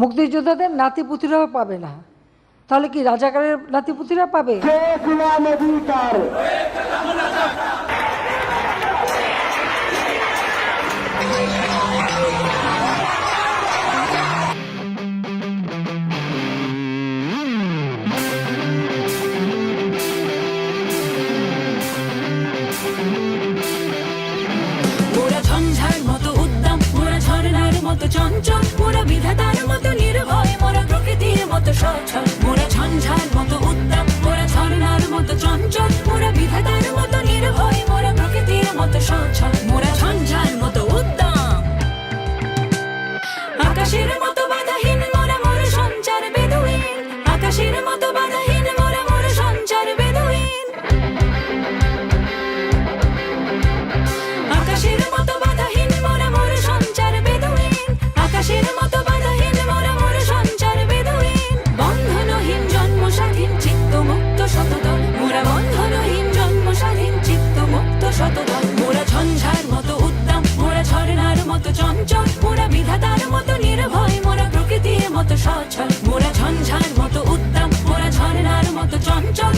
মুক্তিযোদ্ধাদের নাতিপুতিরাও পাবে না, তাহলে কি রাজাকারের নাতিপুতিরা পাবে? মোরা ঝঞ্ঝার মতো উদ্দাম, মোরা ঝর্ণার মতো চঞ্চল, মোরা বিধাতার মতো নির্ভয়, মোরা প্রকৃতির মতো সচল। মোরা ঝঞ্ঝার মতো উদ্দাম, মোরা ঝর্ণার মতো চঞ্চল, মোরা বিধাতার মতো নির্ভয়, মোরা প্রকৃতির মতো সচল। মোরা ঝঞ্ঝার মতো উদ্দাম, আকাশের মতো বাধাহীন, মোরা মোর সঞ্চার বেদুইন। আকাশের মতো বাধাহীন, মোরা মোর সঞ্চার বেদুইন। আকাশের মতো বাধাহীন, মোরা মোর সঞ্চার বেদুইন। আকাশের মতো বাধাহীন, মোরা মোর সঞ্চার বেদুইন। বন্ধনহীন জন্ম স্বাধীন, চিত্ত মুক্ত শতদল, মোরা বন্ধনহীন জন্ম স্বাধীন, চিত্ত মুক্ত শতদল। মোরা ঝঞ্ঝার মতো উদ্দাম, মোরা ঝর্ণার মতো চঞ্চল, মোরা বিধাতার মতো নির্ভয়, মোরা প্রকৃতির মতো সচল। মোরা ঝঞ্ঝার মতো উদ্দাম, মোরা ঝর্ণার মতো চঞ্চল,